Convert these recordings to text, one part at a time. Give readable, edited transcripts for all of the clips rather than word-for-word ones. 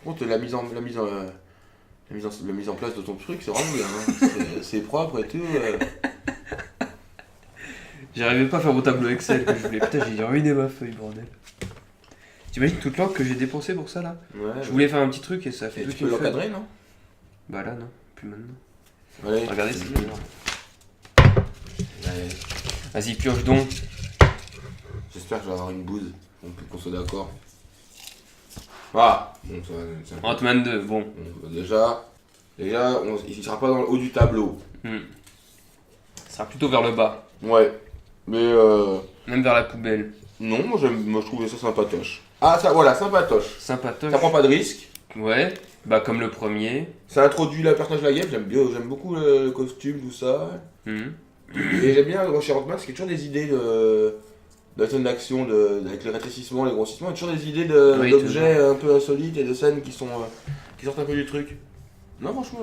Par contre, la mise en place de ton truc, c'est vraiment bien. Hein. C'est propre et tout. J'arrivais pas à faire mon tableau Excel que je voulais. Putain, j'ai ruiné ma feuille, bordel. T'imagines toute l'encre que j'ai dépensée pour ça là? Ouais. Je voulais faire un petit truc et ça a fait Et tu toute peux une feuille. l'encadrer, non? Bah là, non, plus maintenant. Allez, Regardez, c'est bien. dur. Allez. Vas-y, pioche donc. J'espère que je vais avoir une bouse. Qu'on soit d'accord. Ah bon, ça va. Ant-Man 2, bon. Bon, bah déjà, il sera pas dans le haut du tableau. Ça sera plutôt vers le bas. Ouais. Mais Même vers la poubelle. non, moi je trouvais ça sympatoche. Ah ça voilà, sympatoche. Sympatoche. Ça prend pas de risque. Ouais, bah comme le premier. Ça introduit le personnage de la game, j'aime beaucoup le costume, tout ça. Mhm. Et j'aime bien chez Ant-Man, parce qu'il y a toujours des idées de scènes d'action, avec le rétrécissement, les grossissements, il y a toujours des idées Oui, d'objets un peu insolites et de scènes qui sortent un peu du truc. Non, franchement,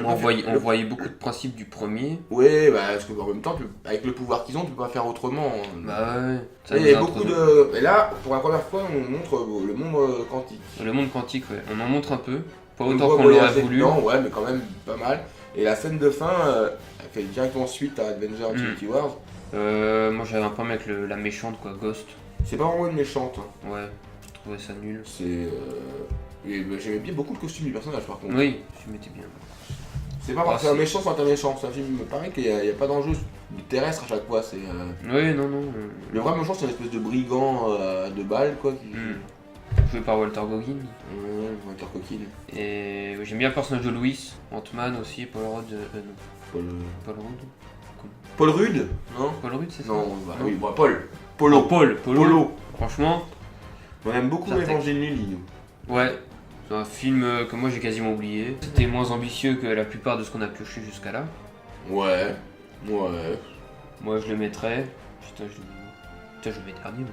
On voyait beaucoup de principes du premier. Ouais, bah, parce qu'en même temps, avec le pouvoir qu'ils ont, tu peux pas faire autrement. Bah ouais. Ça Et nous il y a introduit. beaucoup de. Et là, pour la première fois, on montre le monde quantique. Le monde quantique, ouais. On en montre un peu. Pas On autant voit qu'on l'aurait voyager voulu. dedans, ouais, mais quand même pas mal. Et la scène de fin, elle fait directement suite à Avengers Infinity Wars. Moi j'avais un problème avec la méchante, quoi, Ghost. C'est pas vraiment une méchante. Hein. Ouais, je trouvais ça nul. J'aimais bien beaucoup le costume du personnage par contre. Oui, tu m'étais bien. C'est pas parce que c'est c'est- un méchant sans un méchant. C'est un film, pareil qu'il n'y a pas d'enjeu terrestre à chaque fois. Oui, non, non. Le vrai méchant, c'est une espèce de brigand de balles quoi. Joué par Walter Goggin. Walter Coquine. Et j'aime bien le personnage de Louis, Ant-Man aussi, Paul Rudd. Paul, Paul Rudd Paul Rudd. Non. Paul Rudd, c'est ça? Non, bah, Non. oui, bah, Paul. Polo. Oh, Polo. Polo. Franchement, On aime beaucoup Ça Évangile Lily, nous. ouais. C'est un film que moi j'ai quasiment oublié. C'était moins ambitieux que la plupart de ce qu'on a pioché jusqu'à là. Ouais. Moi je le mettrais. Putain, je le mets dernier. Moi.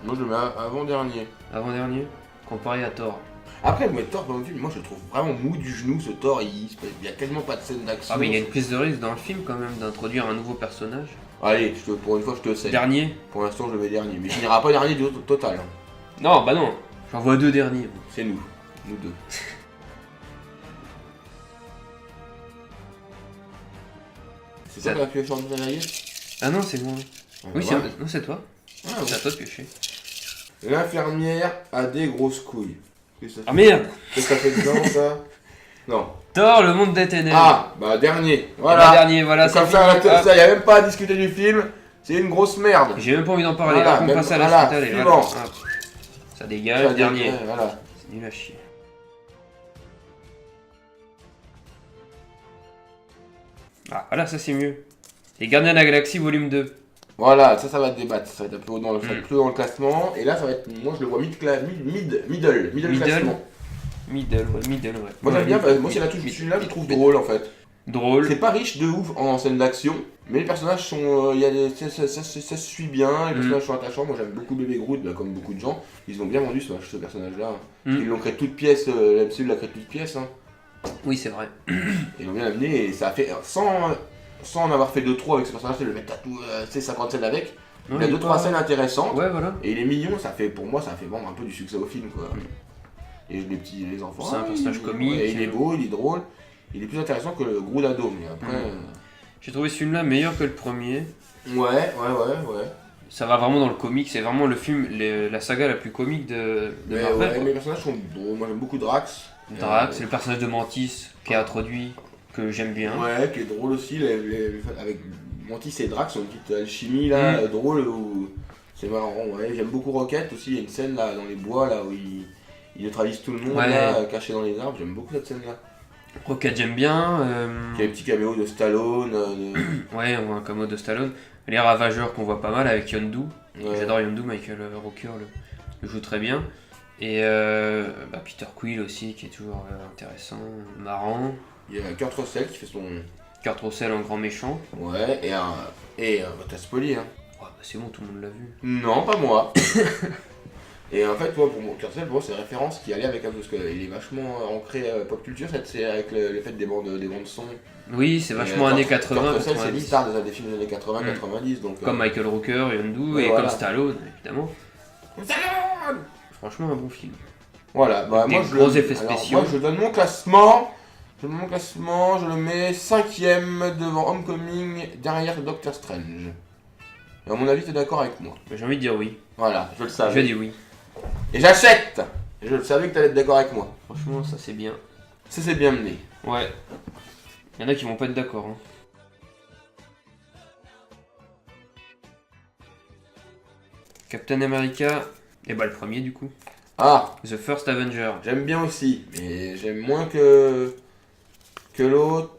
Moi, je le mets avant-dernier. Avant-dernier. Comparé à Thor. Après, mais Thor, dans le film, moi, je le trouve vraiment mou du genou, ce Thor. Il y a quasiment pas de scène d'action. Ah mais il y a une prise de risque dans le film quand même d'introduire un nouveau personnage. Allez, pour une fois, je te cède. Dernier? Pour l'instant, je le mets dernier. Mais il finira pas dernier du total. Hein. Non, bah non. J'en vois deux derniers. moi. C'est nous. Nous deux. C'est Ça- toi qui as pu changer dernier. Ah non, c'est moi. Oui, ouais. non, c'est toi. Ah, C'est à toi de piocher. L'infirmière a des grosses couilles. Qu'est-ce que ça Ah fait merde. Qu'est-ce que ça fait dedans, ça Non. Thor, le monde des ténèbres. Ah, bah dernier. Voilà. Voilà. Dernier, voilà, c'est Comme fini. ça, Hop. ça, y a même pas à discuter du film. C'est une grosse merde. J'ai même pas envie d'en parler. Voilà, Hop, on même- passe à voilà, l'hospital et suivant. voilà. Hop. Ça dégage, dernier. Ouais, voilà. C'est nul à chier. Ah, voilà, ça c'est mieux. Les Gardiens de la Galaxie volume 2. Voilà, ça va te débattre. Ça va être un peu haut ça va être Mm. plus haut dans le classement. Et là, ça va être. Moi, je le vois middle Middle. classement. Middle, ouais. Moi, j'aime bien. Moi, c'est la touche. Mid- Celui-là, je trouve drôle en fait. Drôle. C'est pas riche de ouf en scène d'action, mais les personnages sont. Ça se suit bien, les personnages sont attachants. Moi j'aime beaucoup Bébé Groot, bah, comme beaucoup de gens. Ils ont bien vendu ce personnage-là. Ils l'ont créé de toutes pièces, la MCU l'a créé de toutes pièces. Hein. Oui, c'est vrai. Ils l'ont bien amené et ça a fait. Sans en avoir fait de trop avec ce personnage, le mettre à tout, 50 scènes avec. Non, Il a est 2-3 pas- scènes intéressantes. Ouais, voilà. Et il est mignon, pour moi, ça fait vendre un peu du succès au film quoi. Et les enfants. C'est un personnage il est comique. mignon. Et il est beau, il est drôle. Il est plus intéressant que le Groot ado, mais après. J'ai trouvé ce film-là meilleur que le premier. Ouais. Ça va vraiment dans le comique. C'est vraiment le film, la saga la plus comique de Mais, Marvel. ouais, quoi. mais les personnages sont drôles. Moi j'aime beaucoup Drax. Drax, c'est le personnage de Mantis qui est introduit, que j'aime bien. Ouais, qui est drôle aussi. Avec Mantis et Drax, ont une petite alchimie là, drôle. C'est marrant, ouais. J'aime beaucoup Rocket aussi. Il y a une scène là dans les bois là où il neutralise tout le monde Ouais. là, caché dans les arbres. J'aime beaucoup cette scène là. Rocket, j'aime bien. Il y a les petits caméos de Stallone. Ouais, on voit un camo de Stallone. Les Ravageurs qu'on voit pas mal avec Yondu. Ouais. J'adore Yondu, Michael Rooker le joue très bien. Et Peter Quill aussi, qui est toujours intéressant, marrant. Il y a Kurt Russell qui fait son. Kurt Russell en grand méchant. Ouais, et t'as spoilé hein. Ouais, bah c'est bon, tout le monde l'a vu. Non, pas moi. Et en fait, moi, pour moi, Kurt Russell, pour moi, c'est une référence qui allait avec parce qu'il est vachement ancré pop culture, c'est avec le fait des bandes son. Oui, c'est vachement Et années Kurt 80, Russell, c'est une 90. star des films des années 80, 90, donc. Comme Michael Rooker, Yondu, Ouais, et voilà. comme Stallone, évidemment. Stallone. Franchement, un bon film. Voilà, bah Des moi gros effets spéciaux. moi je donne mon classement. Je le mets 5ème devant Homecoming, derrière Doctor Strange. Et à mon avis, t'es d'accord avec moi. J'ai envie de dire oui. Voilà, je le Je savais. dis oui. Et j'achète. Et je le savais que t'allais être d'accord avec moi. Franchement, ça c'est bien. Ça c'est bien mené. Ouais. Il y en a qui vont pas être d'accord. Hein. Captain America, et bah le premier du coup. Ah, The First Avenger. j'aime bien aussi, mais j'aime moins que l'autre.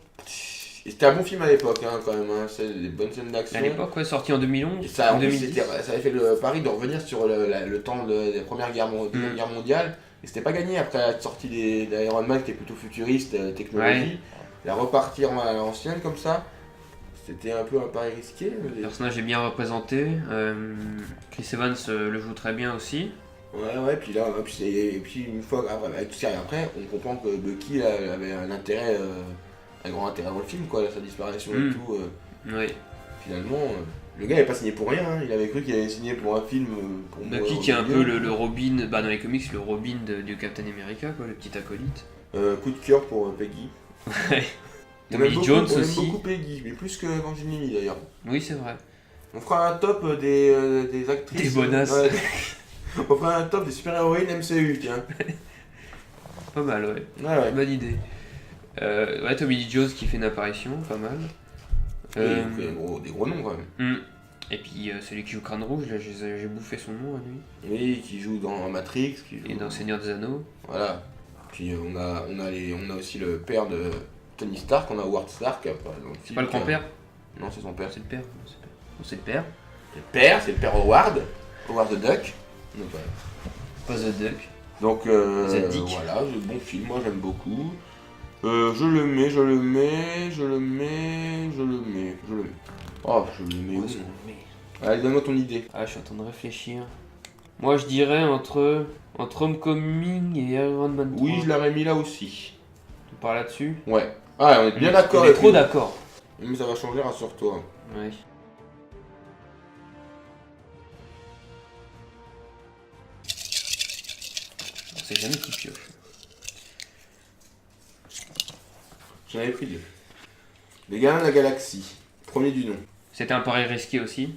Et c'était un bon film à l'époque, hein, quand même. Hein. C'est des bonnes scènes d'action. À l'époque, ouais, sorti en 2011. Et ça, en en plus, 2010. ça avait fait le pari de revenir sur le temps de la Première Guerre, Deuxième Guerre mondiale. Et c'était pas gagné après la sortie d'Iron Man qui est plutôt futuriste, technologie. Ouais. La repartir à l'ancienne comme ça, c'était un peu un pari risqué. Le personnage est bien représenté. Chris Evans le joue très bien aussi. Ouais, puis là, et puis une fois, avec tout ça, et après, on comprend que Bucky avait un intérêt, un grand intérêt dans le film, quoi, sa disparition et tout. Oui. Finalement, le gars n'avait pas signé pour rien, hein. Il avait cru qu'il avait signé pour un film pour Bucky qui est un peu le Robin, bah dans les comics, le Robin du Captain America, quoi, le petit acolyte. Coup de cœur pour Peggy. Ouais. On Tommy aime beaucoup- Jones on aime aussi. beaucoup Peggy, mais plus que Evangeline d'ailleurs. Oui, c'est vrai. On fera un top des actrices. Des bonasses. Ouais. On fera un top des super-héroïnes MCU, tiens. Pas mal, ouais. Ouais. Bonne idée. Ouais, Tommy Lee Jones qui fait une apparition, pas mal. Des gros noms quand même. Et puis celui qui joue Crâne Rouge, là, j'ai bouffé son nom à lui. Oui, qui joue dans Matrix. Qui joue... Et dans Seigneur des Anneaux. Voilà. Puis on a aussi le père de Tony Stark, on a Howard Stark. Dans le C'est pas le grand-père. Non, c'est son père. C'est le père. Non, c'est le père. C'est le père Howard. Howard the Duck. Donc, voilà. Pas The Duck. Donc Dick. voilà, c'est un bon film, moi j'aime beaucoup. Je le mets. Oh, je le mets où? Allez, donne-moi ton idée. Ah, je suis en train de réfléchir. Moi, je dirais entre Homecoming et Iron Man 3. Oui, je l'aurais mis là aussi. On parle là-dessus. Ouais. Ah, on est bien d'accord. On est trop d'accord. Mais ça va changer, rassure-toi. Ouais. On sait jamais qui pioche. J'en avais pris deux. Les Gardiens de la Galaxie. Premier du nom. C'était un pari risqué aussi.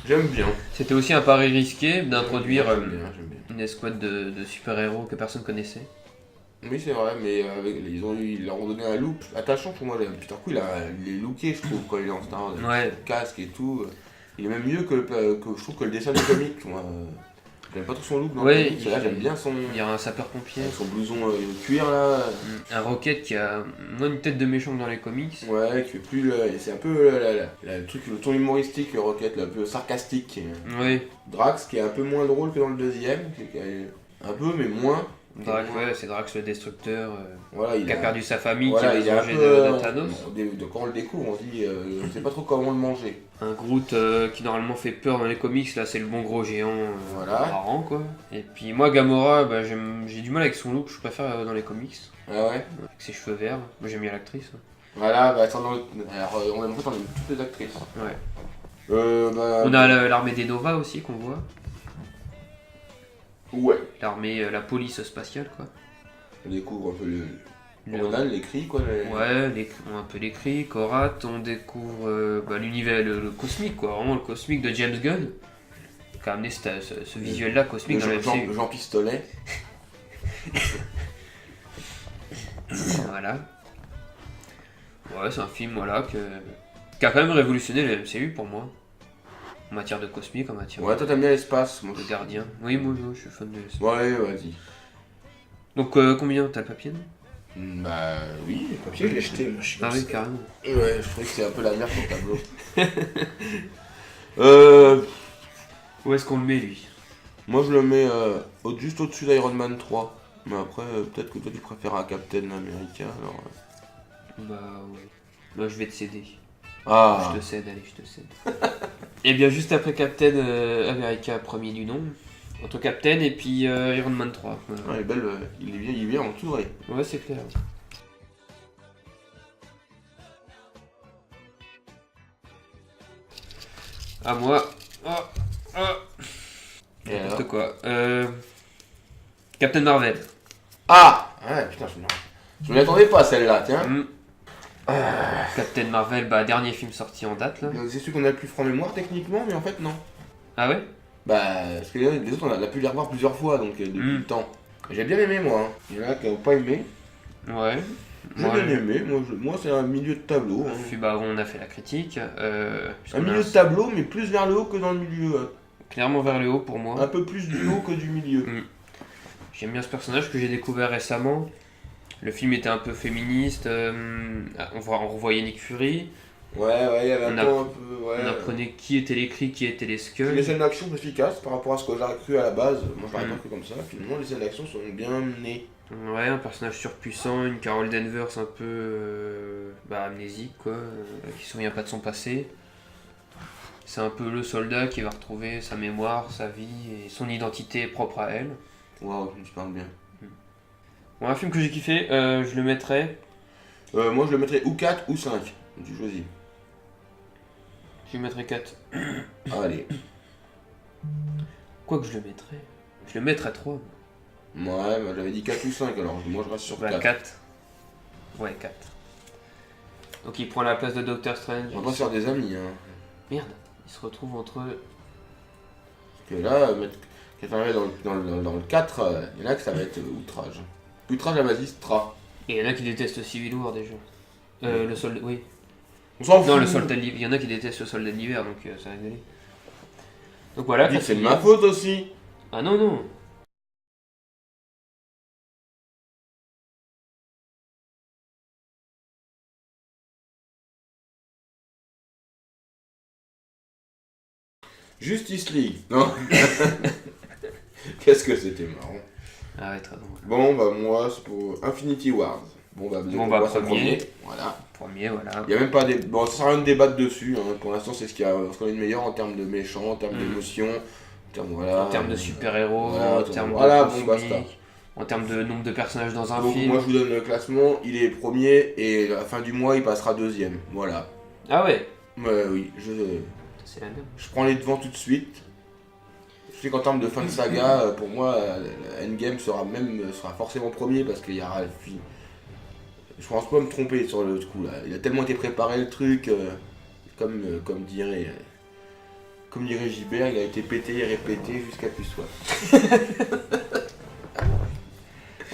J'aime bien. C'était aussi un pari risqué d'introduire J'aime bien. une escouade de super-héros que personne connaissait. Oui, c'est vrai, mais ils leur ont donné un look attachant pour moi. Peter Quill, il est looké, je trouve, quand il est en star. Ouais. Le casque et tout. Il est même mieux que je trouve que le dessin du comic. Moi, j'aime pas trop son look dans Ouais, le comic. Là, j'aime bien son Il y a un sapeur-pompier. blouson cuir là. Un Rocket qui a moins une tête de méchant que dans les comics. Ouais, qui fait plus. C'est un peu le truc, le ton humoristique, Rocket, un peu sarcastique. Oui. Drax qui est un peu moins drôle que dans le deuxième. Un peu, mais moins. Drax, ouais, c'est Drax le destructeur Voilà, qui a perdu sa famille, voilà, qui il est va un se peu, venger de Thanos. Quand on le découvre, on se dit, on sait pas trop comment le manger. Un Groot qui normalement fait peur dans les comics, là c'est le bon gros géant Voilà. marrant quoi. Et puis moi Gamora, bah, j'ai du mal avec son look, je préfère dans les comics. Ah ouais. Avec ses cheveux verts, moi j'aime bien l'actrice. Voilà, bah attends, alors on aime toutes les actrices. Ouais. Bah, On a l'armée des Nova aussi qu'on voit. Ouais. L'armée, la police spatiale quoi. On découvre un peu le Le- Ronan, les cris quoi. Ouais, un peu les cris, Korat, on découvre l'univers, le cosmique quoi, vraiment le cosmique de James Gunn. Qui a amené ce visuel-là cosmique dans le MCU. Jean Pistolet. Voilà. Ouais, c'est un film voilà, qui a quand même révolutionné le MCU pour moi. En matière de cosmique, en matière Ouais, toi t'aimes bien l'espace. Moi, de gardien. Oui, moi je suis fan de l'espace. Ouais, vas-y. Donc combien t'as le papier non? Bah oui, le papier je l'ai jeté, moi je suis Ah comme oui, ça. carrément. Ouais, je trouvais que c'est un peu la merde ton tableau. Où est-ce qu'on le met lui? Moi je le mets juste au-dessus d'Iron Man 3. Mais après, peut-être que toi tu préfères un Captain America alors. Bah ouais. Bah je vais te céder. Ah. Je te cède, allez, je te cède. Et bien juste après Captain America, premier du nom. Entre Captain et puis Iron Man 3. Voilà. Ouais, il est belle, il est bien entouré. Ouais, c'est clair. À moi. Oh, oh. Et alors N'importe quoi. Captain Marvel. Ah ouais, putain, je m'y attendais pas celle-là, tiens. Captain Marvel, bah dernier film sorti en date là. C'est celui qu'on a le plus franc mémoire techniquement, mais en fait non. Ah ouais? Bah, parce que les autres, on a pu les revoir plusieurs fois, donc depuis le temps. J'ai bien aimé, moi. Hein. Il y en a qui n'ont pas aimé. Ouais. J'ai bien aimé. Moi c'est un milieu de tableau. Hein. Puis bah, on a fait la critique. Un milieu de tableau, mais plus vers le haut que dans le milieu. Hein. Clairement vers le haut pour moi. Un peu plus du haut que du milieu. J'aime bien ce personnage que j'ai découvert récemment. Le film était un peu féministe. On revoyait Nick Fury. Ouais, il y avait un peu. Ouais. On apprenait qui étaient les Kree, qui étaient les Skulls. Les scènes d'action sont efficaces par rapport à ce que j'aurais cru à la base. Moi j'aurais pas cru comme ça. Finalement, les scènes d'action sont bien menées. Ouais, un personnage surpuissant, une Carol Danvers un peu amnésique, quoi, qui se souvient pas de son passé. C'est un peu le soldat qui va retrouver sa mémoire, sa vie et son identité propre à elle. Waouh, tu parles bien. Bon, un film que j'ai kiffé, je le mettrais. Moi je le mettrais ou 4 ou 5. Tu choisis. Je lui mettrais 4. Allez. Quoi que je le mettrais? Je le mettrais 3. Ouais, bah, j'avais dit 4 ou 5 alors moi je reste sur 4. 4. Ouais, 4. Donc il prend la place de Doctor Strange. On va pas se faire des amis. Hein. Merde, il se retrouve entre eux. Parce que là, dans le 4, il y en a que ça va être outrage. Outrage à magistrat. Et il y en a qui détestent Civil War déjà. Le soldat. Oui. On s'en fout. Non, le soldat de l'hiver. Il y en a qui détestent le soldat de l'hiver, donc ça va rigoler. Donc voilà. C'est de ma faute aussi. Ah non, non. Justice League. Non. Qu'est-ce que c'était marrant. Ah ouais, très drôle. Bon, bah moi, c'est pour Infinity Wars. Bon, bah premier. Voilà. Premier, voilà. Il n'y a même pas des. Bon, ça sert à rien de débattre dessus. Hein. Pour l'instant, c'est ce qu'on est le meilleur en termes de méchants, en termes d'émotion, en termes de super-héros, voilà, en termes bon, basta. En termes de nombre de personnages dans un Donc, film. moi, je vous donne le classement. Il est premier et à la fin du mois, il passera deuxième. Voilà. Ah ouais. Oui, C'est la même. je prends les devants tout de suite. Je sais qu'en termes de fin de saga, pour moi, Endgame sera forcément premier parce qu'il y aura le film. Je pense pas me tromper sur le coup là. Il a tellement été préparé le truc, comme dirait Gilbert, il a été pété et répété jusqu'à plus soif.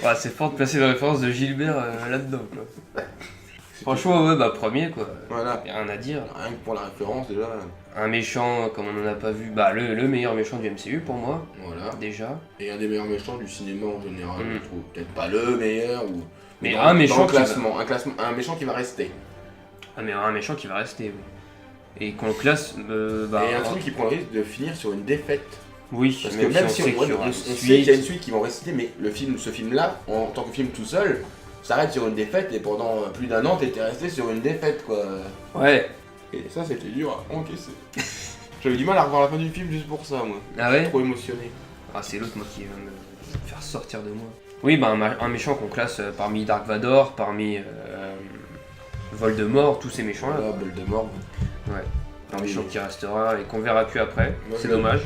Ouais, c'est fort de placer la référence de Gilbert là-dedans quoi. Franchement, ouais, premier quoi. Voilà. Y'a rien à dire. Rien que pour la référence déjà. Un méchant, comme on en a pas vu, le meilleur méchant du MCU pour moi. Voilà. Déjà. Et un des meilleurs méchants du cinéma en général, je trouve. Peut-être pas le meilleur ou. Mais dans, un méchant. Dans le classement, un méchant qui va rester. Ah, mais un méchant qui va rester, oui. Et qu'on le classe. Et un truc qui prend le risque de finir sur une défaite. Oui, parce que même si on sait qu'il y a une suite qui vont rester, mais ce film-là, en tant que film tout seul, s'arrête sur une défaite et pendant plus d'un an, t'étais resté sur une défaite quoi. Ouais. Et ça, c'était dur à encaisser. J'avais du mal à revoir la fin du film juste pour ça, moi. Ah ouais? Trop émotionné. Ah, c'est l'autre, moi, qui va me faire sortir de moi. Oui, un méchant qu'on classe parmi Dark Vador, parmi Voldemort, tous ces méchants-là. Voilà, Voldemort. Ouais. Un méchant qui restera et qu'on verra plus après. Moi, c'est dommage.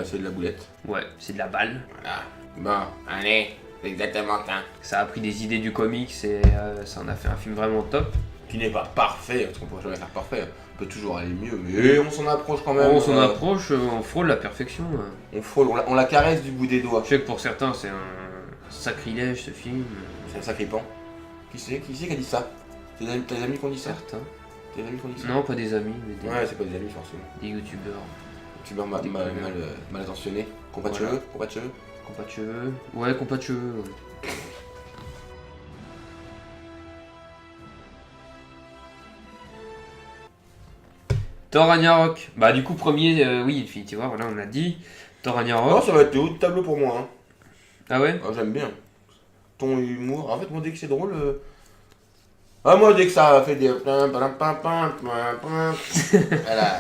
C'est de la boulette. Ouais, c'est de la balle. Voilà. Bon, allez, c'est exactement ça. Ça a pris des idées du comics et ça en a fait un film vraiment top. Qui n'est pas parfait, parce qu'on pourrait jamais faire parfait. On peut toujours aller mieux, mais on s'en approche quand même. On s'en approche, on frôle la perfection. On frôle, on la caresse du bout des doigts. Je sais que pour certains, c'est un sacrilège ce film. C'est un sacripant. Qui c'est qui a dit ça? Tes amis qui ont dit ça? Certains. Tes amis qui ont dit ça? Non, pas des amis, mais des... Ouais, c'est pas des amis forcément. Des youtubeurs. Youtubeurs mal intentionnés. Qui ont pas de cheveux? Qui ont pas de cheveux? Qui ont pas de cheveux? Ouais, qui ont pas de cheveux. Ouais. Thor Ragnarok. Bah du coup premier, oui, Infinity War, voilà on a dit. Thor Ragnarok. Oh, ça va être le haut de tableau pour moi. Hein. Ah ouais? Oh, j'aime bien. Ton humour. En fait, moi dès que c'est drôle... Ah moi dès que ça fait des... Voilà,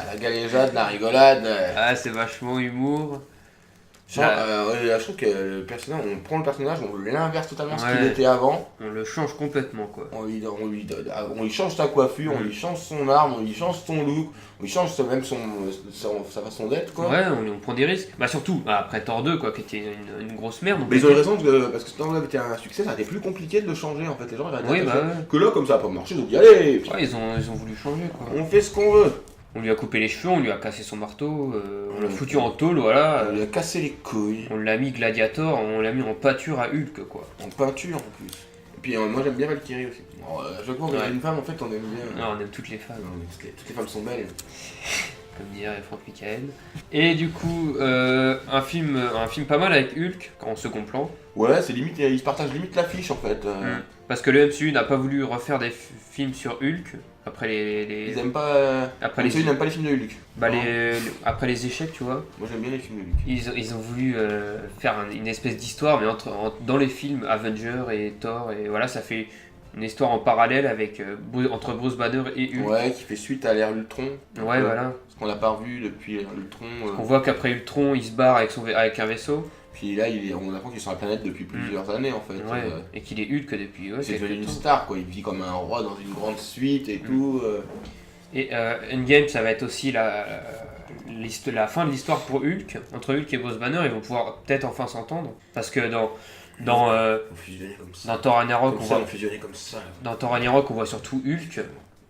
la galéjade, la rigolade... Ah c'est vachement humour. Je trouve que le personnage, on prend le personnage, on l'inverse totalement ce qu'il Ouais. était avant. On le change complètement, quoi. On lui change sa coiffure, on lui change son arme, on lui change son look, on lui change même sa façon d'être, quoi. Ouais, on prend des risques. Bah surtout, après Thor 2, quoi, qui était une grosse merde. Mais ils ont eu raison, parce que si Thor 2 avait été un succès, ça a été plus compliqué de le changer, en fait. Les gens ils Oui, arrêtaient bah ouais. que là, comme ça a pas marché, donc allez, Ouais, ils ont voulu changer, quoi. on fait ce qu'on veut. On lui a coupé les cheveux, on lui a cassé son marteau, on l'a Ouais. foutu en tôle, voilà. On lui a cassé les couilles, On l'a mis gladiator, on l'a mis en pâture à Hulk, quoi. en peinture en plus. Et puis moi j'aime bien Valkyrie aussi. Bon, à chaque fois qu'il y a une femme, en fait, on aime bien. Non, on aime toutes les femmes, Non, mais toutes les femmes sont belles. comme dirait Franck Michael. Et du coup, un film pas mal avec Hulk, en second plan. Ouais, c'est limite, ils se partagent limite l'affiche en fait. Parce que le MCU n'a pas voulu refaire des films sur Hulk, après les... Ils aiment pas. Après Ils n'aiment pas les films de Hulk. Bah, Non. après les échecs, tu vois. Moi j'aime bien les films de Hulk. Ils ont voulu faire une espèce d'histoire, mais dans les films Avengers et Thor, et voilà, ça fait une histoire en parallèle avec, entre Bruce Banner et Hulk. Ouais, qui fait suite à l'ère Ultron. Ouais, voilà. Ce qu'on n'a pas revu depuis l'ère Ultron. On voit qu'après Ultron, il se barre avec un vaisseau. Puis là, on apprend qu'il est sur la planète depuis plusieurs années en fait. Ouais, et qu'il est Hulk depuis C'est quelques devenu une temps. star quoi. Il vit comme un roi dans une grande suite et tout. Et Endgame, ça va être aussi la fin de l'histoire pour Hulk. Entre Hulk et Bruce Banner, ils vont pouvoir peut-être enfin s'entendre. Parce que dans On fusionnait comme ça. Thor Ragnarok, On fusionnait comme ça. dans Thor Ragnarok, on voit surtout Hulk.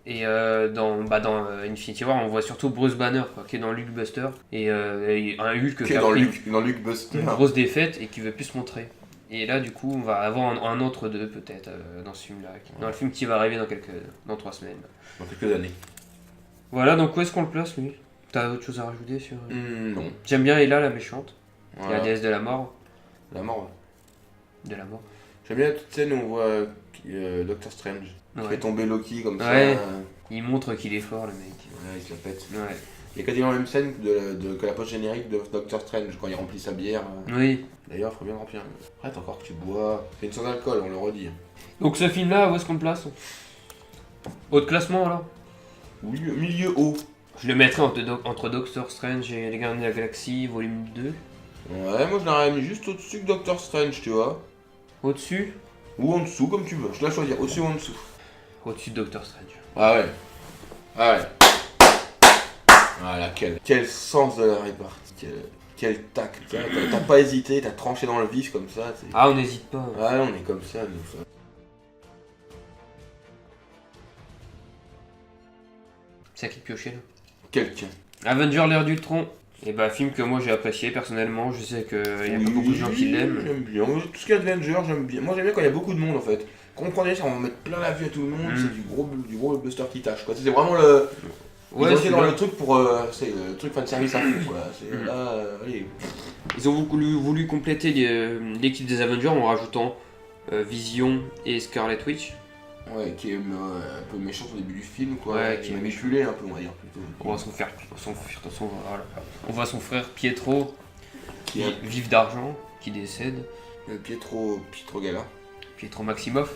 Et dans Infinity War, on voit surtout Bruce Banner, quoi, qui est dans Hulkbuster. Et un Hulk Qui est a dans pris Luke Buster. une grosse défaite et qui veut plus se montrer. Et là, du coup, on va avoir un entre deux, peut-être, dans ce film-là. Dans le film qui va arriver dans 3 semaines. Dans quelques années. Voilà, donc où est-ce qu'on le place, lui? T'as autre chose à rajouter sur... Non. J'aime bien Ella, la méchante. Voilà. La déesse de la mort. La mort. De la mort. J'aime bien toute scène où on voit Doctor Strange. Qui Ouais. fait tomber Loki comme ça. Ouais. Il montre qu'il est fort, le mec. Ouais, il se la pète. Ouais. Il y a quasiment la même scène que la post générique de Doctor Strange quand il remplit sa bière. Oui. D'ailleurs, il faut bien le remplir. Arrête encore que tu bois. C'est une sans alcool, on le redit. Donc ce film-là, où est-ce qu'on le place? Haut classement, alors? Oui, milieu haut. Je le mettrais entre Doctor Strange et Les Gardiens de la Galaxie, volume 2. Ouais, moi je l'aurais mis juste au-dessus que Doctor Strange, tu vois. Au-dessus? Ou en dessous, comme tu veux. Je te laisse choisir, au-dessus ou en dessous. Au-dessus de Doctor Strange. Ah ouais. Ah ouais. Voilà, quel sens de la répartie. Quel tact. T'as pas hésité, t'as tranché dans le vif comme ça. Ah, on n'hésite pas. Ah, on est comme ça, nous. C'est à qui de piocher, là? Quelqu'un. Avenger l'ère d'Ultron. Et bah, film que moi j'ai apprécié personnellement. Je sais qu'il y a pas beaucoup de gens qui l'aiment. J'aime bien. Moi, tout ce qui est Avenger, j'aime bien. Moi, j'aime bien quand il y a beaucoup de monde en fait. Comprenez, ça va mettre plein la vue à tout le monde. C'est du gros blockbuster qui tâche. C'est vraiment le. Ouais, ils ont c'est été dans le truc pour. C'est le truc fan service à fond. Quoi. C'est là. Allez. Ils ont voulu compléter l'équipe des Avengers en rajoutant Vision et Scarlet Witch. Ouais, qui est un peu méchant au début du film, quoi. Ouais, qui est manipulé un peu, on va dire plutôt. On voit son frère Pietro, Qui est vif d'argent, qui décède. Pietro Gala. Pietro Maximoff.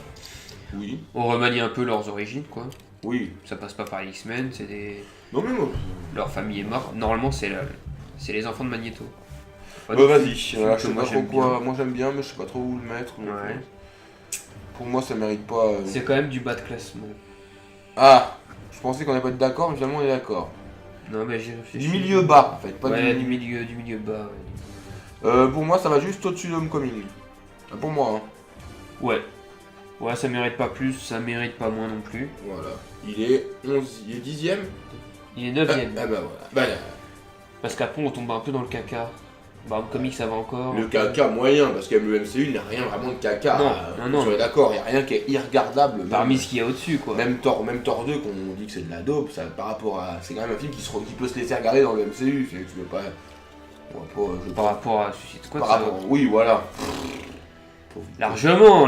Oui. On remanie un peu leurs origines, quoi. Oui. Ça passe pas par les X-Men, c'est des... Non mais moi. Leur famille est morte. Normalement, c'est les enfants de Magneto. Bah vas-y. Voilà, je sais moi, pas trop j'aime quoi. bien. Moi j'aime bien, mais je sais pas trop où le mettre. donc, Ouais. Pour moi, ça mérite pas. C'est quand même du bas de classement. Ah. Je pensais qu'on allait pas être d'accord, mais finalement on est d'accord. Non, mais j'ai réfléchi. Du milieu bas, en fait. Pas Ouais, du... du milieu bas. Ouais. Pour moi, ça va juste au-dessus de Homecoming. Pour moi, hein. Ouais. Ouais, ça mérite pas plus, ça mérite pas moins non plus. Voilà. Il est 11, il est 10ème. Il est 9ème. Ah bah voilà. Bah, Parce qu'après, on tombe un peu dans le caca. Bah, en comics, ça va encore. le caca moyen, parce que le MCU n'a rien vraiment de caca. Non. On est d'accord, il n'y a rien qui est irregardable. Parmi même, ce qu'il y a au-dessus, quoi. même Thor 2, qu'on dit que c'est de la dope, ça, par rapport à. C'est quand même un film qui peut se laisser regarder dans le MCU. Tu veux pas. Par rapport à Suicide Squad, Par ça rapport. Oui, voilà. Largement.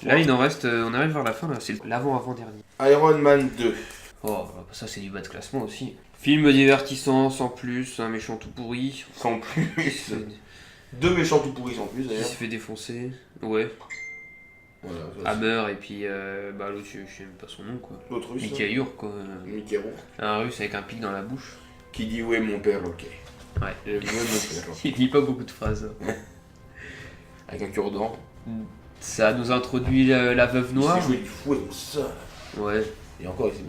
Là, il en reste. On arrive vers la fin, là. C'est l'avant-avant-dernier. Iron Man 2. Oh, bah, ça, c'est du bas de classement aussi. Film divertissant, sans plus, un méchant tout pourri. Sans plus. Qui Deux méchants tout pourris en plus d'ailleurs. se fait défoncer. Ouais. Voilà, Hammer et puis l'autre, je sais même pas son nom quoi. L'autre russe. Mickey Rourke quoi. Mickey Rourke. Un russe avec un pic dans la bouche. Qui dit où est mon père, ok. Ouais. Où est mon père, ok. Il dit pas beaucoup de phrases. Avec un cure-dent. Ça nous introduit la veuve noire. Il s'est joué du fouet comme ça. Ouais. Et encore, on sent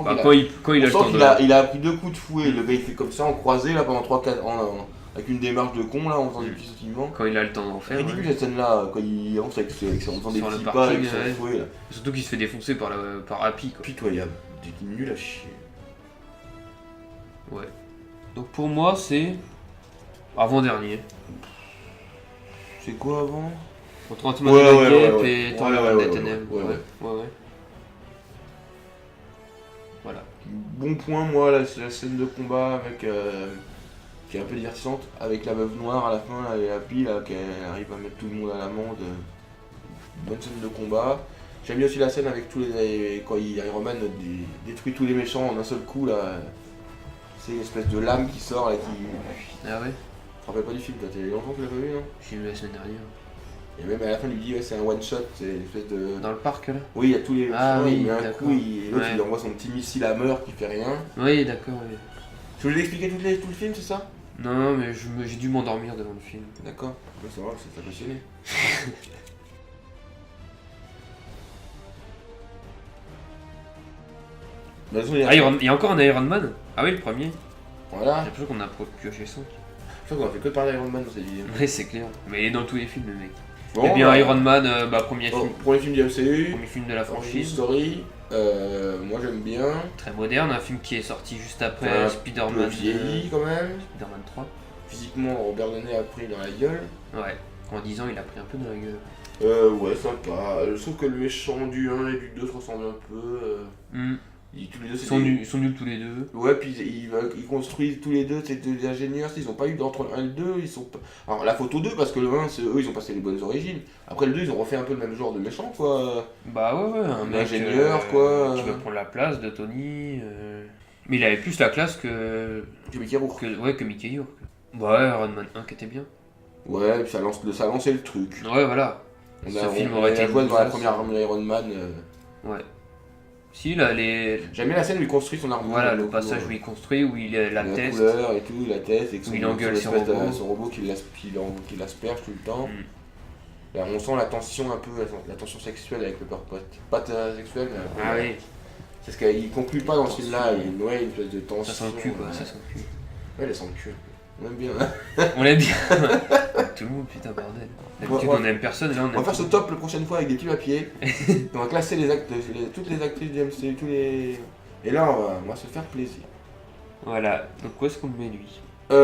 Bah, qu'il quand il a le temps de. il a appris 2 coups de fouet. Le gars il fait comme ça en croisé là pendant 3-4 ans. Avec une démarche de con là en faisant des petits sautillements. Quand il a le temps d'en faire. Ridicule cette scène là, quand il avance avec en faisant des Sur le petits pas parking, avec son ouais. fouet là. Surtout qu'il se fait défoncer par Happy quoi. Pitoyable. T'es nul à chier. Ouais. Donc pour moi c'est avant-dernier. C'est quoi avant? Entre Ant-Man and the Guêpe et Thor Ouais, des Ténèbres. Ouais. Voilà. Bon point, moi, la scène de combat avec qui est un peu divertissante, avec la veuve noire à la fin, là, et Happy, là, qui arrive à mettre tout le monde à l'amende. Bonne scène de combat. J'aime bien aussi la scène avec quand Iron Man détruit tous les méchants en un seul coup, là. C'est une espèce de lame qui sort, là, qui... Ah ouais. Tu te rappelles pas du film, toi? T'as longtemps que tu l'as pas vu, non? J'ai vu la semaine dernière. Et même à la fin, il lui dit, ouais, c'est un one-shot, c'est une espèce de... Dans le parc là. Oui, il y a tous les... Ah oui, il met un d'accord. coup, et l'autre, Ouais. il lui envoie son petit missile à meurtre qui fait rien. Oui d'accord. Oui. Tu voulais expliquer tout le film, c'est ça? Non mais j'ai dû m'endormir devant le film. D'accord. Ouais, c'est vrai, ça t'a passionné. De toute façon, Il y a encore un Iron Man. Ah oui le premier. Voilà. J'ai l'impression qu'on a pioché 5. Je crois qu'on a fait que parler d'Iron Man dans cette vidéo. Oui c'est clair. Mais il est dans tous les films le mec. Bon, Et bien bah, Iron Man, premier bon, film. premier film du MCU. Premier film de la Origin franchise. Story. Moi j'aime bien. Très moderne, un film qui est sorti juste après Un peu Spider-Man. vieilli quand même. Spider-Man 3. Physiquement, Robert Downey a pris dans la gueule. Ouais. En 10 ans il a pris un peu dans la gueule. Ouais, sympa. Je trouve que le méchant du 1 et du 2 se ressemblent un peu. Tous les deux, Ils sont nuls tous les deux. Ouais, puis ils construisent tous les deux, c'est des ingénieurs, ils ont pas eu d'entre le 1 et le 2, ils sont pas... Alors la photo 2, parce que le 1, eux, ils ont passé les bonnes origines. Après le 2, ils ont refait un peu le même genre de méchant, quoi. Bah ouais, un mec ingénieur, quoi. qui veut prendre la place de Tony. Mais il avait plus la classe que Mickey Rourke. que Mickey Rourke. Bah ouais, Iron Man 1 qui était bien. Ouais, et puis ça a lancé le truc. Ouais, voilà. On a joué dans la première Iron Man. Ouais. Si, là, J'aime bien la scène où il construit son armure. Voilà, le passage où il construit, où il est la tête. couleur et tout, la tête, et que il engueule son robot qui l'asperge tout le temps. Là, on sent la tension un peu, la tension sexuelle avec le peur pote. Pas sexuelle, mais un peu. Ah oui. C'est ce qu'il conclut pas dans ce film-là, il y a une espèce de tension. Ça sent le cul, quoi, ça sent le cul. Ouais, elle sent le cul. On aime bien. On l'aime bien. Tout le monde, putain, bordel. D'habitude, on aime personne, là, on aime. On va faire ce top la prochaine fois avec des petits papiers. On va classer toutes les actrices du MCU, Et là, on va se faire plaisir. Voilà, donc où est-ce qu'on le met, lui? Je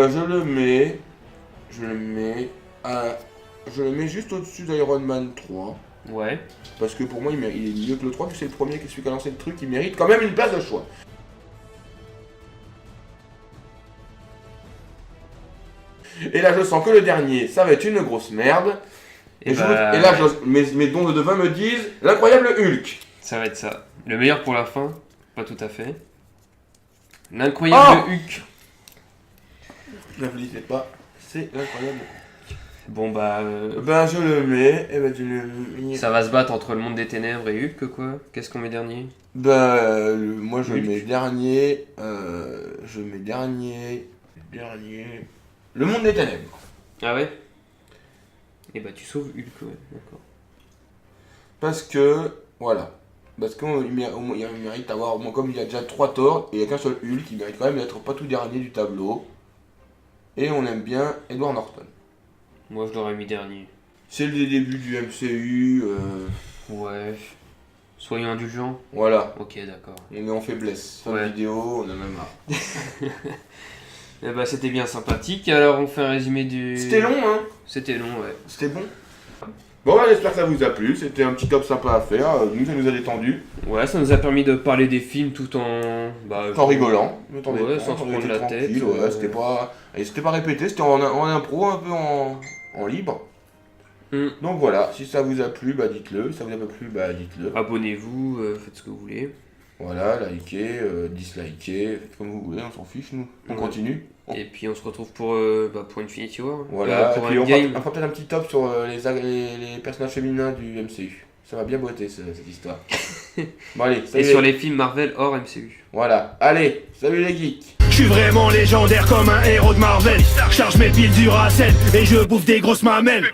le mets juste au-dessus d'Iron Man 3. Ouais. Parce que pour moi, il est mieux que le 3, puis c'est le premier, celui qui a lancé le truc, il mérite quand même une place de choix. Et là, je sens que le dernier, ça va être une grosse merde. Et là, mes dons de devin me disent l'incroyable Hulk. Ça va être ça. Le meilleur pour la fin, pas tout à fait. L'incroyable Hulk. N'applaudissez pas, c'est l'incroyable. Bon bah. Je le mets. Et je le mets. Ça va se battre entre le monde des ténèbres et Hulk, quoi. Qu'est-ce qu'on met dernier? Moi je Hulk. mets dernier. Le monde des ténèbres. Ah ouais? Et bah tu sauves Hulk, ouais, d'accord. Parce que, voilà. Parce qu'il mérite d'avoir, comme il y a déjà 3 Thor et il n'y a qu'un seul Hulk, il mérite quand même d'être pas tout dernier du tableau. Et on aime bien Edward Norton. Moi je l'aurais mis dernier. C'est le début du MCU. Ouais. Soyons indulgents. Voilà. Ok, d'accord. On est en faiblesse. Fin de vidéo, on en a marre. Et bah c'était bien sympathique. Alors on fait un résumé du... C'était long, hein? C'était long, ouais. C'était bon. Bon, j'espère que ça vous a plu. C'était un petit top sympa à faire. Nous, ça nous a détendu. Ouais, ça nous a permis de parler des films tout en... en rigolant. Ouais, sans se prendre la tête. Ouais, c'était pas répété, c'était en impro, un peu en libre. Donc voilà, si ça vous a plu, dites-le. Si ça vous a pas plu, dites-le. Abonnez-vous, faites ce que vous voulez. Voilà, likez, dislikez, faites comme vous voulez, on s'en fiche, nous. On continue. Et puis on se retrouve pour Infinity War. Voilà, pour et puis un game. on fera peut-être un petit top sur les personnages féminins du MCU. Ça m'a bien botté cette histoire. Bon allez, Et salut. sur les films Marvel hors MCU. Voilà, allez, salut les geeks. Je suis vraiment légendaire comme un héros de Marvel. Charge mes piles Duracell et je bouffe des grosses mamelles.